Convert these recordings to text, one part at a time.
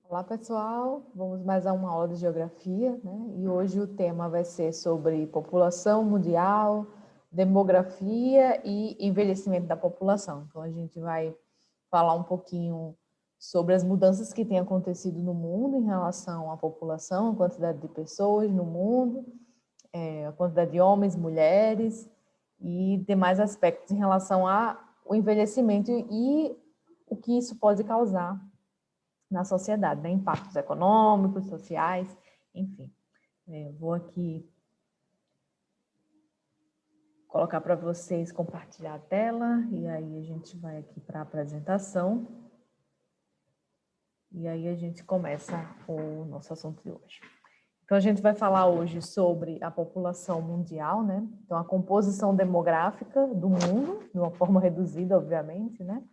Olá, pessoal. Vamos mais a uma aula de geografia, né? E hoje o tema vai ser sobre população mundial, demografia e envelhecimento da população. Então, a gente vai falar um pouquinho sobre as mudanças que têm acontecido no mundo em relação à população, a quantidade de pessoas no mundo, a quantidade de homens, mulheres e demais aspectos em relação ao envelhecimento e o que isso pode causar na sociedade, né? Impactos econômicos, sociais, enfim. Vou aqui colocar para vocês compartilhar a tela e aí a gente vai aqui para a apresentação e aí a gente começa o nosso assunto de hoje. Então, a gente vai falar hoje sobre a população mundial, né? Então, a composição demográfica do mundo, de uma forma reduzida, obviamente, né?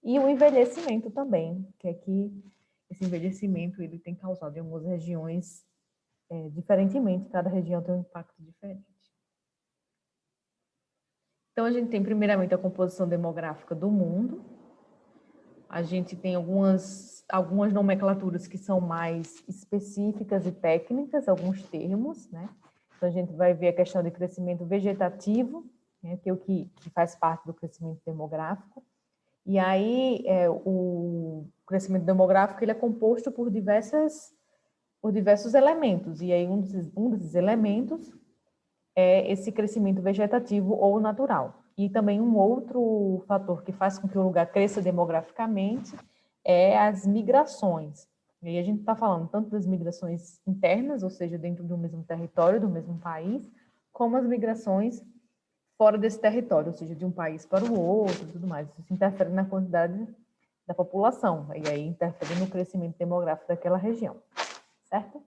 E o envelhecimento também, que aqui esse envelhecimento ele tem causado em algumas regiões diferentemente, cada região tem um impacto diferente. Então, a gente tem primeiramente a composição demográfica do mundo, a gente tem algumas nomenclaturas que são mais específicas e técnicas, alguns termos, né? Então, a gente vai ver a questão de crescimento vegetativo, né, que é o que faz parte do crescimento demográfico. E aí, o crescimento demográfico ele é composto por diversos elementos. E aí, um desses elementos é esse crescimento vegetativo ou natural. E também um outro fator que faz com que o lugar cresça demograficamente é as migrações. E aí a gente está falando tanto das migrações internas, ou seja, dentro do mesmo território, do mesmo país, como as migrações fora desse território, ou seja, de um país para o outro e tudo mais. Isso interfere na quantidade da população, e aí interfere no crescimento demográfico daquela região, certo?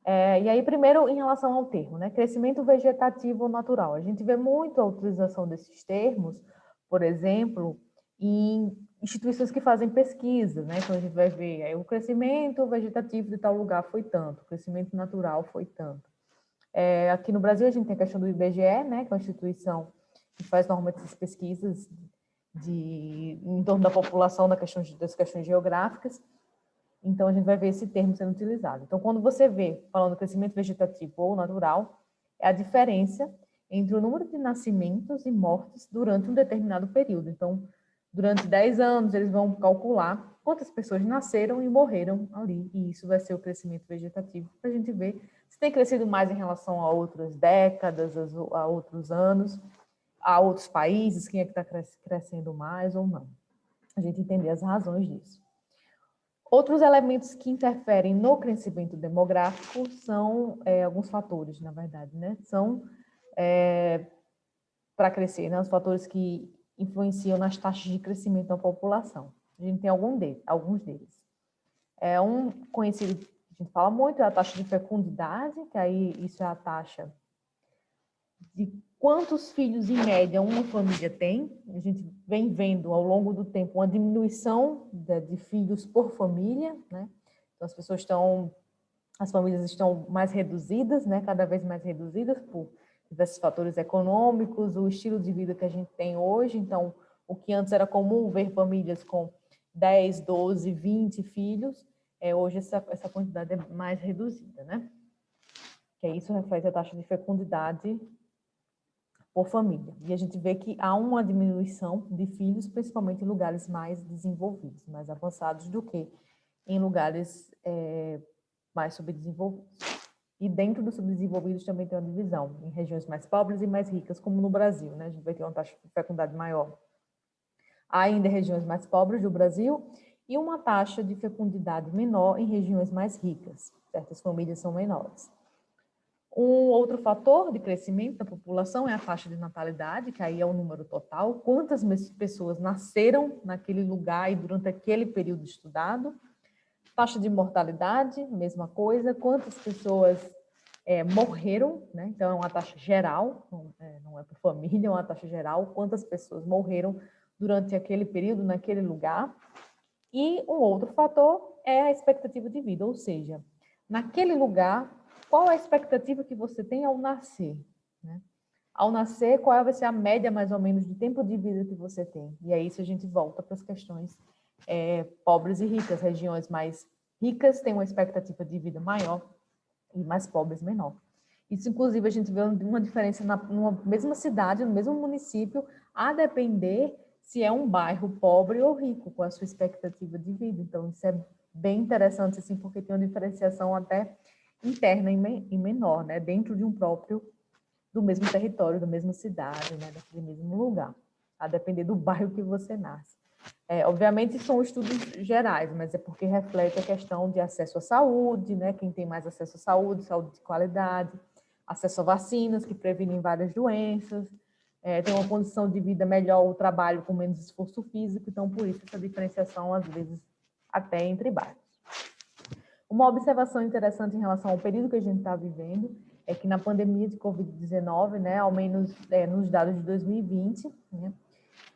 E aí, primeiro, em relação ao termo, né? Crescimento vegetativo ou natural. A gente vê muito a utilização desses termos, por exemplo, em instituições que fazem pesquisa, né? Então, a gente vai ver o crescimento vegetativo de tal lugar foi tanto, o crescimento natural foi tanto. Aqui no Brasil, a gente tem a questão do IBGE, né? Que é uma instituição que faz normalmente essas pesquisas em torno da população, das questões geográficas. Então, a gente vai ver esse termo sendo utilizado. Então, quando você vê, falando crescimento vegetativo ou natural, é a diferença entre o número de nascimentos e mortes durante um determinado período. Então, durante 10 anos, eles vão calcular quantas pessoas nasceram e morreram ali, e isso vai ser o crescimento vegetativo, para a gente ver se tem crescido mais em relação a outras décadas, a outros anos, a outros países, quem é que está crescendo mais ou não. A gente entender as razões disso. Outros elementos que interferem no crescimento demográfico são alguns fatores, na verdade, né? São para crescer, né? Os fatores que influenciam nas taxas de crescimento da população. A gente tem alguns deles. Um conhecido que a gente fala muito é a taxa de fecundidade, que aí isso é a taxa de quantos filhos, em média, uma família tem. A gente vem vendo, ao longo do tempo, uma diminuição de filhos por família, né? Então, as famílias estão mais reduzidas, né? Cada vez mais reduzidas por diversos fatores econômicos, o estilo de vida que a gente tem hoje. Então, o que antes era comum ver famílias com 10, 12, 20 filhos, hoje essa quantidade é mais reduzida, né? Que isso reflete a taxa de fecundidade por família. E a gente vê que há uma diminuição de filhos, principalmente em lugares mais desenvolvidos, mais avançados do que em lugares mais subdesenvolvidos. E dentro dos subdesenvolvidos também tem uma divisão, em regiões mais pobres e mais ricas, como no Brasil, né? A gente vai ter uma taxa de fecundidade maior ainda em regiões mais pobres do Brasil e uma taxa de fecundidade menor em regiões mais ricas. Certas famílias são menores. Um outro fator de crescimento da população é a taxa de natalidade, que aí é o número total, quantas pessoas nasceram naquele lugar e durante aquele período estudado. Taxa de mortalidade, mesma coisa, quantas pessoas morreram, né? Então é uma taxa geral, não é por família, é uma taxa geral, quantas pessoas morreram durante aquele período, naquele lugar. E um outro fator é a expectativa de vida, ou seja, naquele lugar, qual a expectativa que você tem ao nascer, né? Ao nascer, qual vai ser a média, mais ou menos, de tempo de vida que você tem? E aí, isso a gente volta para as questões pobres e ricas. Regiões mais ricas têm uma expectativa de vida maior e mais pobres menor. Isso, inclusive, a gente vê uma diferença numa mesma cidade, no mesmo município, a depender se é um bairro pobre ou rico, com a sua expectativa de vida. Então, isso é bem interessante, assim, porque tem uma diferenciação até interna e menor, né? Dentro de do mesmo território, da mesma cidade, né? Daquele mesmo lugar, a depender do bairro que você nasce. Obviamente, são estudos gerais, mas é porque reflete a questão de acesso à saúde, né? Quem tem mais acesso à saúde, saúde de qualidade, acesso a vacinas que previnem várias doenças, tem uma condição de vida melhor, o trabalho com menos esforço físico, então, por isso, essa diferenciação, às vezes, até entre bairros. Uma observação interessante em relação ao período que a gente está vivendo é que na pandemia de Covid-19, né, ao menos nos dados de 2020, né,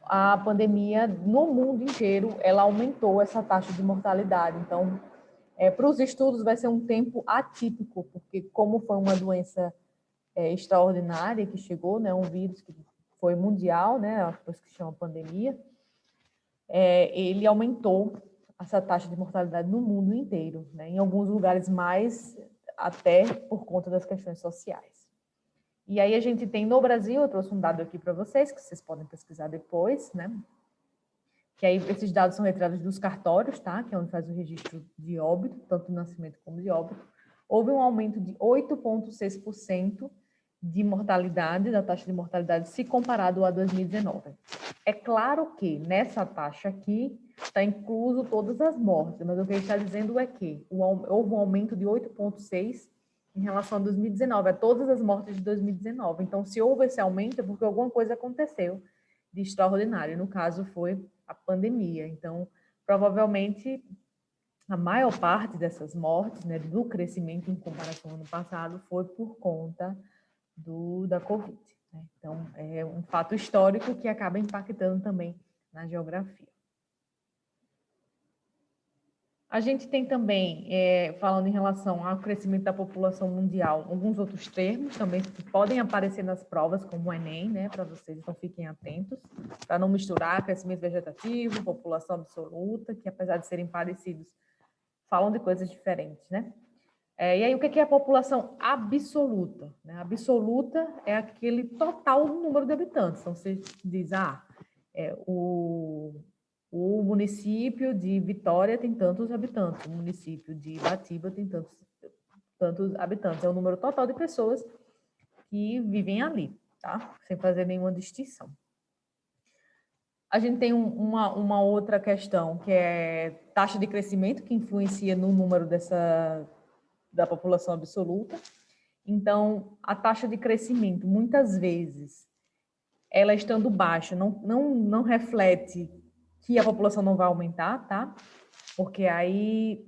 a pandemia no mundo inteiro, ela aumentou essa taxa de mortalidade. Então, para os estudos vai ser um tempo atípico, porque como foi uma doença extraordinária que chegou, né, um vírus que foi mundial, né, por isso que chama pandemia, ele aumentou essa taxa de mortalidade no mundo inteiro, né, em alguns lugares mais até por conta das questões sociais. E aí a gente tem no Brasil, eu trouxe um dado aqui para vocês, que vocês podem pesquisar depois, né, que aí esses dados são retirados dos cartórios, tá, que é onde faz o registro de óbito, tanto de nascimento como de óbito. Houve um aumento de 8,6% de mortalidade, da taxa de mortalidade, se comparado a 2019. É claro que nessa taxa aqui está incluso todas as mortes, mas o que ele está dizendo é que houve um aumento de 8,6% em relação a 2019, a todas as mortes de 2019. Então, se houve esse aumento, é porque alguma coisa aconteceu de extraordinário. No caso, foi a pandemia. Então, provavelmente, a maior parte dessas mortes, né, do crescimento em comparação ao ano passado, foi por conta da Covid, né? Então, é um fato histórico que acaba impactando também na geografia. A gente tem também, falando em relação ao crescimento da população mundial, alguns outros termos também que podem aparecer nas provas, como o Enem, né, para vocês, então fiquem atentos, para não misturar crescimento vegetativo, população absoluta, que apesar de serem parecidos, falam de coisas diferentes, né? E aí, o que é a população absoluta? Né? Absoluta é aquele total número de habitantes. Então, você diz, o município de Vitória tem tantos habitantes, o município de Ibatiba tem tantos habitantes. É o número total de pessoas que vivem ali, tá? Sem fazer nenhuma distinção. A gente tem uma outra questão, que é taxa de crescimento, que influencia no número da população absoluta. Então, a taxa de crescimento, muitas vezes, ela estando baixa, não reflete que a população não vai aumentar, tá? Porque aí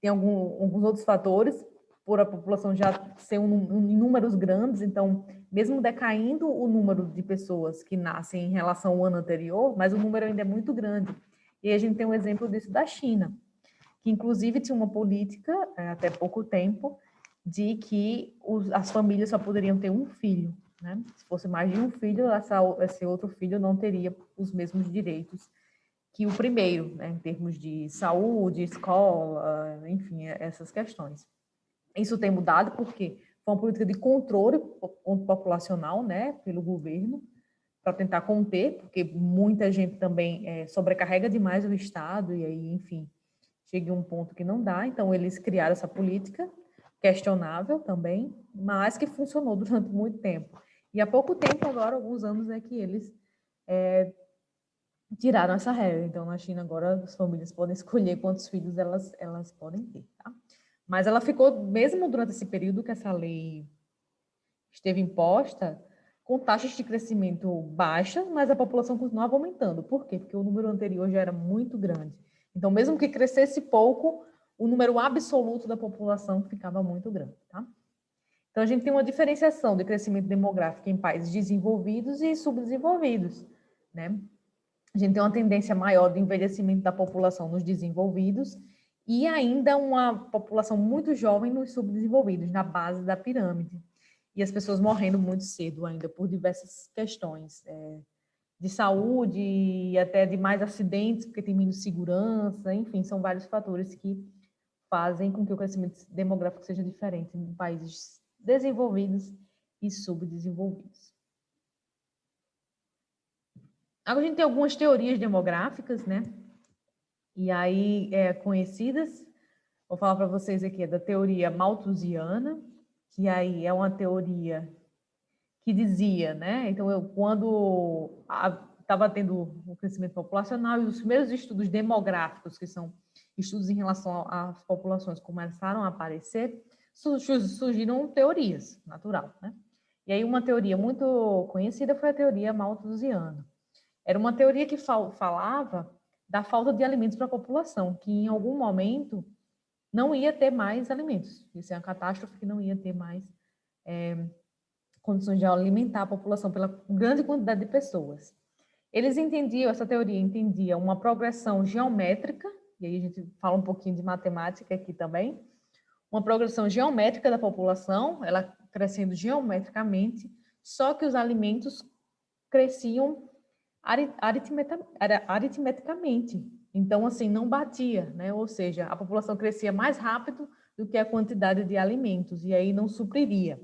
tem alguns outros fatores, por a população já ser em números grandes, então, mesmo decaindo o número de pessoas que nascem em relação ao ano anterior, mas o número ainda é muito grande. E a gente tem um exemplo disso da China, que inclusive tinha uma política, até pouco tempo, de que as famílias só poderiam ter um filho, né? Se fosse mais de um filho, esse outro filho não teria os mesmos direitos que o primeiro, né? Em termos de saúde, escola, enfim, essas questões. Isso tem mudado porque foi uma política de controle populacional, né, pelo governo, para tentar conter, porque muita gente também sobrecarrega demais o Estado, e aí, enfim, chega a um ponto que não dá, então eles criaram essa política, questionável também, mas que funcionou durante muito tempo. E há pouco tempo, agora, alguns anos, é que eles tiraram essa regra. Então, na China, agora, as famílias podem escolher quantos filhos elas podem ter, tá? Mas ela ficou, mesmo durante esse período que essa lei esteve imposta, com taxas de crescimento baixas, mas a população continuava aumentando. Por quê? Porque o número anterior já era muito grande. Então, mesmo que crescesse pouco, o número absoluto da população ficava muito grande, tá? Então, a gente tem uma diferenciação de crescimento demográfico em países desenvolvidos e subdesenvolvidos, né? A gente tem uma tendência maior de envelhecimento da população nos desenvolvidos e ainda uma população muito jovem nos subdesenvolvidos, na base da pirâmide. E as pessoas morrendo muito cedo ainda por diversas questões de saúde e até de mais acidentes, porque tem menos segurança, enfim, são vários fatores que fazem com que o crescimento demográfico seja diferente em países desenvolvidos e subdesenvolvidos. Agora a gente tem algumas teorias demográficas, né? E aí, conhecidas, vou falar para vocês aqui, da teoria malthusiana, que aí é uma teoria que dizia, né? Então, quando estava tendo o crescimento populacional e os primeiros estudos demográficos, que são estudos em relação às populações, começaram a aparecer, surgiram teorias, natural, né? E aí uma teoria muito conhecida foi a teoria malthusiana. Era uma teoria que falava da falta de alimentos para a população, que em algum momento não ia ter mais alimentos. Isso é uma catástrofe que não ia ter mais condições de alimentar a população pela grande quantidade de pessoas. Eles entendiam, essa teoria entendia uma progressão geométrica, e aí a gente fala um pouquinho de matemática aqui também, uma progressão geométrica da população, ela crescendo geometricamente, só que os alimentos cresciam aritmeticamente. Então, assim, não batia, né? Ou seja, a população crescia mais rápido do que a quantidade de alimentos, e aí não supriria.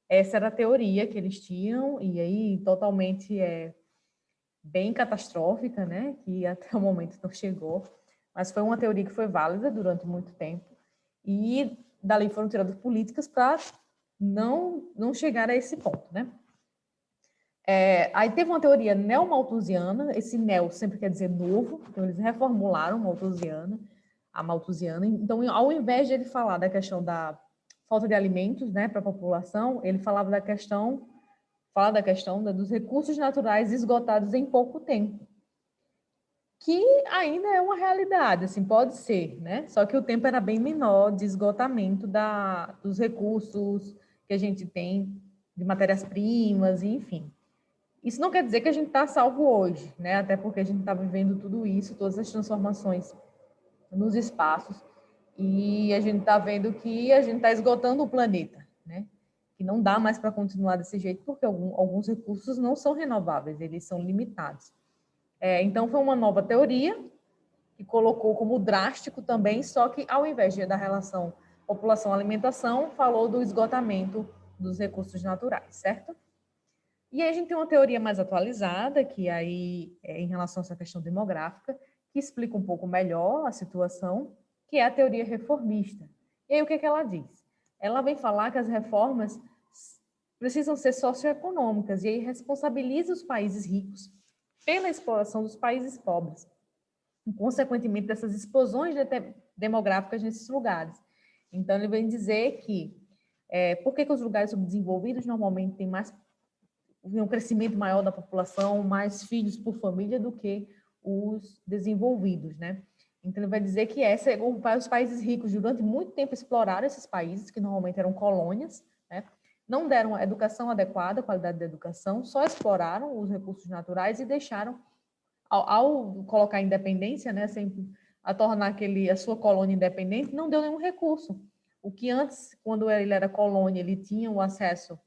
Essa era a teoria que eles tinham, e aí totalmente bem catastrófica, né? Que até o momento não chegou, mas foi uma teoria que foi válida durante muito tempo, e dali foram tiradas políticas para não chegar a esse ponto, né? Aí teve uma teoria neomalthusiana, esse neo sempre quer dizer novo, então eles reformularam a malthusiana. Então, ao invés de ele falar da questão da falta de alimentos, né, para a população, ele fala da questão dos recursos naturais esgotados em pouco tempo, que ainda é uma realidade, assim, pode ser, né? Só que o tempo era bem menor de esgotamento dos recursos que a gente tem, de matérias-primas, enfim. Isso não quer dizer que a gente está salvo hoje, né? Até porque a gente está vivendo tudo isso, todas as transformações nos espaços, e a gente está vendo que a gente está esgotando o planeta, né? Que não dá mais para continuar desse jeito, porque alguns recursos não são renováveis, eles são limitados. Então, foi uma nova teoria que colocou como drástico também, só que ao invés da relação população-alimentação, falou do esgotamento dos recursos naturais, certo? E aí a gente tem uma teoria mais atualizada, que aí em relação a essa questão demográfica, que explica um pouco melhor a situação, que é a teoria reformista. E aí o que ela diz? Ela vem falar que as reformas precisam ser socioeconômicas, e aí responsabiliza os países ricos pela exploração dos países pobres, e, consequentemente, dessas explosões demográficas nesses lugares. Então, ele vem dizer que por que os lugares subdesenvolvidos normalmente têm um crescimento maior da população, mais filhos por família do que os desenvolvidos, né? Então, ele vai dizer que os países ricos, durante muito tempo, exploraram esses países, que normalmente eram colônias, né? Não deram a educação adequada, qualidade da educação, só exploraram os recursos naturais e deixaram, ao colocar a independência, né, sempre a tornar a sua colônia independente, não deu nenhum recurso. O que antes, quando ele era colônia, ele tinha o acesso,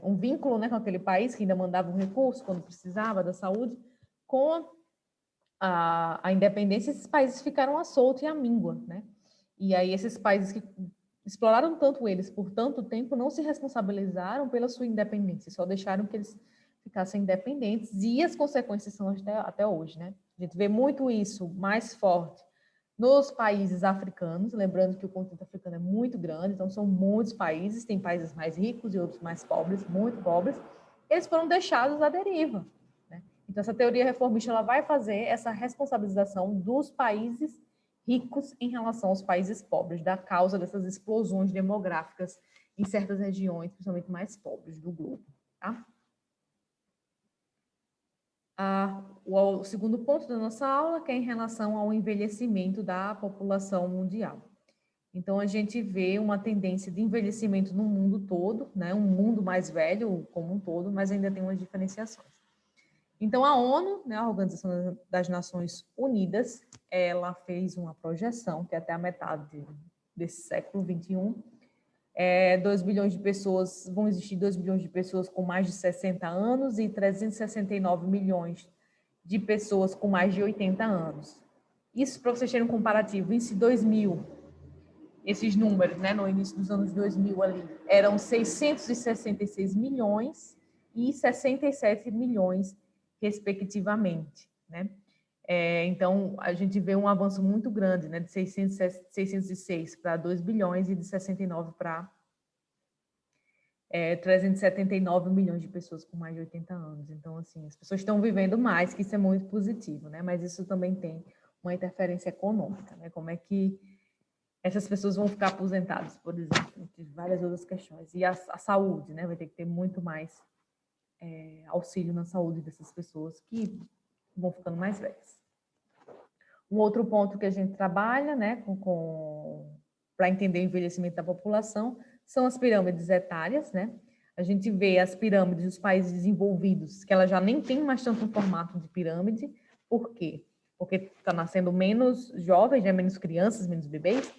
um vínculo, né, com aquele país, que ainda mandava um recurso quando precisava da saúde, com a independência, esses países ficaram à solta e à míngua, né? E aí esses países que exploraram tanto eles por tanto tempo não se responsabilizaram pela sua independência, só deixaram que eles ficassem independentes, e as consequências são até hoje, né? A gente vê muito isso mais forte nos países africanos, lembrando que o continente africano é muito grande, então são muitos países, tem países mais ricos e outros mais pobres, muito pobres, eles foram deixados à deriva, né? Então essa teoria reformista ela vai fazer essa responsabilização dos países ricos em relação aos países pobres, da causa dessas explosões demográficas em certas regiões, principalmente mais pobres do globo, tá? O segundo ponto da nossa aula, que é em relação ao envelhecimento da população mundial. Então, a gente vê uma tendência de envelhecimento no mundo todo, né? Um mundo mais velho como um todo, mas ainda tem umas diferenciações. Então, a ONU, né, a Organização das Nações Unidas, ela fez uma projeção, que até a metade desse século XXI, 2 bilhões de pessoas, vão existir 2 bilhões de pessoas com mais de 60 anos e 369 milhões de pessoas com mais de 80 anos. Isso, para vocês terem um comparativo, em 2000, esses números, né, no início dos anos 2000 ali, eram 666 milhões e 67 milhões, respectivamente, né? Então, a gente vê um avanço muito grande, né, de 606 para 2 bilhões e de 69 para 379 milhões de pessoas com mais de 80 anos. Então, assim, as pessoas estão vivendo mais, que isso é muito positivo, né? Mas isso também tem uma interferência econômica, né? Como é que essas pessoas vão ficar aposentadas, por exemplo, entre várias outras questões. E a saúde, né? Vai ter que ter muito mais auxílio na saúde dessas pessoas que vão ficando mais velhas. Um outro ponto que a gente trabalha, né, para entender o envelhecimento da população, são as pirâmides etárias, né? A gente vê as pirâmides dos países desenvolvidos, que ela já nem tem mais tanto um formato de pirâmide. Por quê? Porque está nascendo menos jovens, né, menos crianças, menos bebês,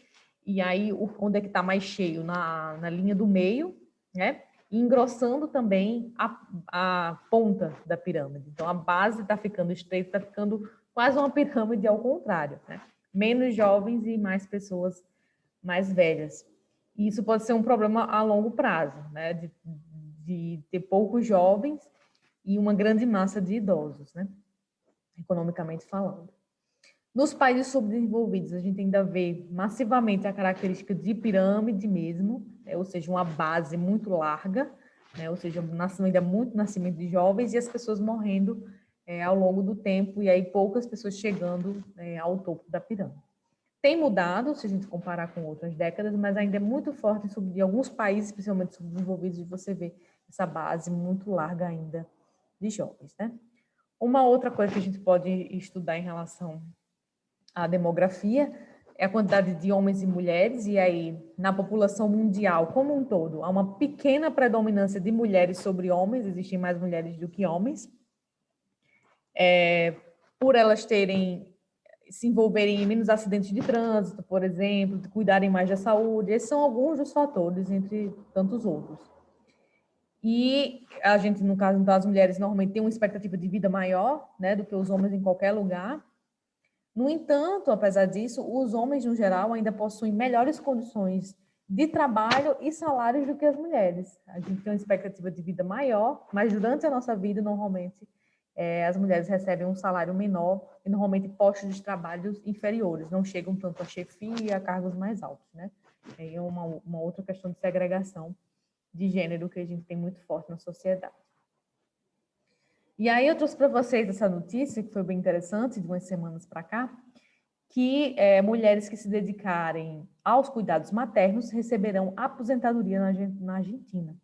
e aí onde é que está mais cheio? Na linha do meio, né? E engrossando também a ponta da pirâmide. Então, a base está ficando estreita, está ficando quase uma pirâmide ao contrário, né? Menos jovens e mais pessoas mais velhas. E isso pode ser um problema a longo prazo, né? De ter poucos jovens e uma grande massa de idosos, né? Economicamente falando. Nos países subdesenvolvidos, a gente ainda vê massivamente a característica de pirâmide mesmo, né? Ou seja, uma base muito larga, né? Ou seja, ainda muito nascimento de jovens e as pessoas morrendo ao longo do tempo, e aí poucas pessoas chegando ao topo da pirâmide. Tem mudado, se a gente comparar com outras décadas, mas ainda é muito forte em alguns países, principalmente subdesenvolvidos, de você ver essa base muito larga ainda de jovens, né? Uma outra coisa que a gente pode estudar em relação à demografia é a quantidade de homens e mulheres, e aí, na população mundial como um todo, há uma pequena predominância de mulheres sobre homens, existem mais mulheres do que homens, por elas se envolverem em menos acidentes de trânsito, por exemplo, de cuidarem mais da saúde. Esses são alguns dos fatores, entre tantos outros. E a gente, no caso das mulheres, normalmente tem uma expectativa de vida maior, né, do que os homens em qualquer lugar. No entanto, apesar disso, os homens, no geral, ainda possuem melhores condições de trabalho e salários do que as mulheres. A gente tem uma expectativa de vida maior, mas durante a nossa vida, normalmente, as mulheres recebem um salário menor e, normalmente, postos de trabalho inferiores, não chegam tanto a chefia, a cargos mais altos, né? É uma outra questão de segregação de gênero que a gente tem muito forte na sociedade. E aí eu trouxe para vocês essa notícia, que foi bem interessante, de umas semanas para cá, que mulheres que se dedicarem aos cuidados maternos receberão aposentadoria na Argentina.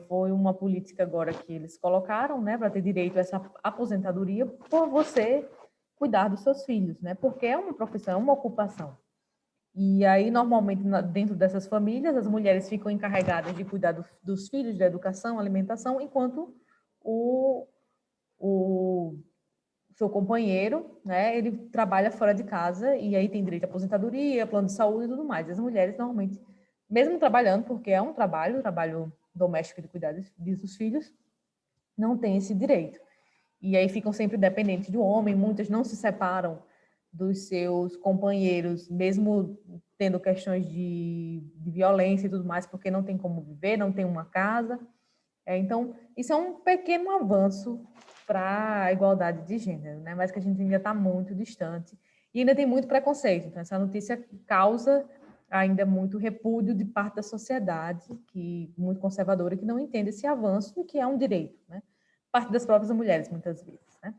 Foi uma política agora que eles colocaram, né, para ter direito a essa aposentadoria por você cuidar dos seus filhos, né, porque é uma profissão, é uma ocupação. E aí, normalmente, dentro dessas famílias, as mulheres ficam encarregadas de cuidar dos filhos, da educação, alimentação, enquanto o seu companheiro, né, ele trabalha fora de casa e aí tem direito à aposentadoria, plano de saúde e tudo mais. As mulheres, normalmente, mesmo trabalhando, porque é um trabalho doméstico de cuidar dos filhos, não têm esse direito. E aí ficam sempre dependentes do homem, muitas não se separam dos seus companheiros, mesmo tendo questões de violência e tudo mais, porque não tem como viver, não tem uma casa. Então, isso é um pequeno avanço para a igualdade de gênero, né? Mas que a gente ainda está muito distante e ainda tem muito preconceito. Então, essa notícia causa ainda muito repúdio de parte da sociedade, que muito conservadora, que não entende esse avanço e que é um direito, né? Parte das próprias mulheres, muitas vezes, né?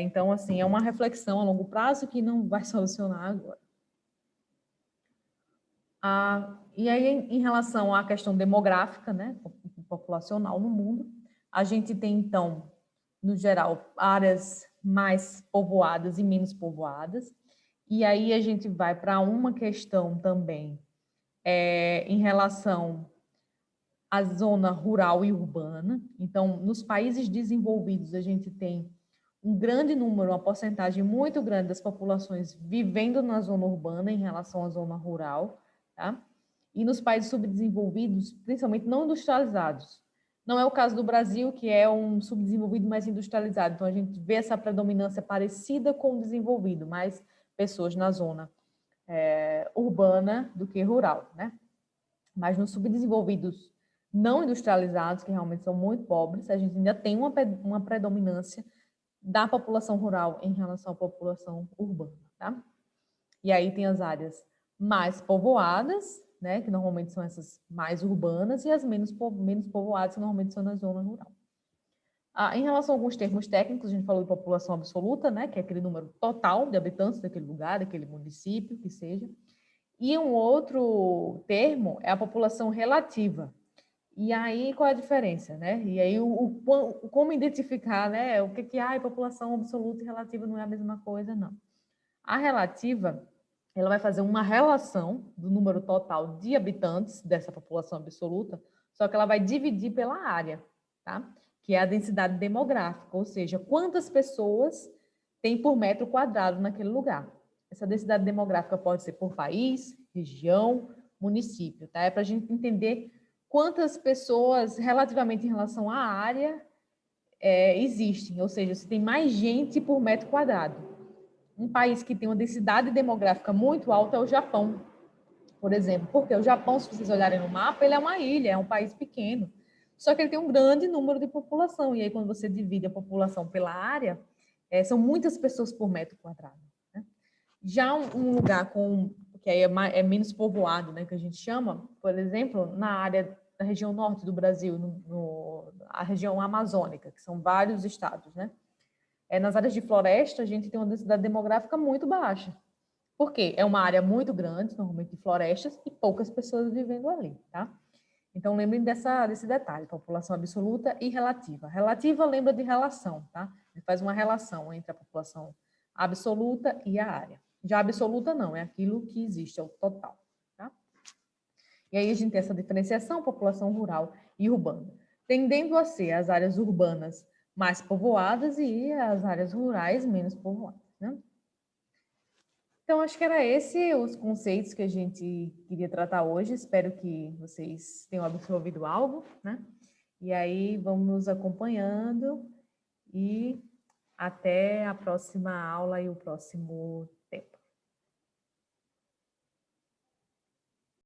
Então, assim, é uma reflexão a longo prazo que não vai solucionar agora. E aí, em relação à questão demográfica, né, populacional no mundo, a gente tem, então, no geral, áreas mais povoadas e menos povoadas. E aí a gente vai para uma questão também em relação à zona rural e urbana. Então, nos países desenvolvidos, a gente tem um grande número, uma porcentagem muito grande das populações vivendo na zona urbana em relação à zona rural, tá? e nos países subdesenvolvidos, principalmente não industrializados. Não é o caso do Brasil, que é um subdesenvolvido mais industrializado. Então, a gente vê essa predominância parecida com o desenvolvido, mais pessoas na zona urbana do que rural, né? Mas nos subdesenvolvidos não industrializados, que realmente são muito pobres, a gente ainda tem uma predominância da população rural em relação à população urbana, tá? E aí tem as áreas mais povoadas, né, que normalmente são essas mais urbanas, e as menos povoadas, que normalmente são na zona rural. Em relação a alguns termos técnicos, a gente falou de população absoluta, né, que é aquele número total de habitantes daquele lugar, daquele município, que seja. E um outro termo é a população relativa. E aí, qual é a diferença, né? E aí, como identificar, né? O que é população absoluta e relativa não é a mesma coisa, não. A relativa, ela vai fazer uma relação do número total de habitantes dessa população absoluta, só que ela vai dividir pela área, tá? Que é a densidade demográfica, ou seja, quantas pessoas tem por metro quadrado naquele lugar. Essa densidade demográfica pode ser por país, região, município, tá? É para a gente entender quantas pessoas, relativamente em relação à área, existem, ou seja, se tem mais gente por metro quadrado. Um país que tem uma densidade demográfica muito alta é o Japão, por exemplo. Porque o Japão, se vocês olharem no mapa, ele é uma ilha, é um país pequeno. Só que ele tem um grande número de população. E aí, quando você divide a população pela área, são muitas pessoas por metro quadrado. Né? Já um lugar que aí é menos povoado, né, que a gente chama, por exemplo, na área da região norte do Brasil, a região amazônica, que são vários estados, né? Nas áreas de floresta, a gente tem uma densidade demográfica muito baixa. Por quê? É uma área muito grande, normalmente de florestas, e poucas pessoas vivendo ali, tá? Então, lembrem desse detalhe, população absoluta e relativa. Relativa lembra de relação, tá? Ele faz uma relação entre a população absoluta e a área. Já a absoluta não, é aquilo que existe, é o total, tá? E aí a gente tem essa diferenciação, população rural e urbana, tendendo a ser as áreas urbanas mais povoadas e as áreas rurais menos povoadas, né? Então, acho que era esse os conceitos que a gente queria tratar hoje. Espero que vocês tenham absorvido algo, né? E aí, vamos nos acompanhando e até a próxima aula e o próximo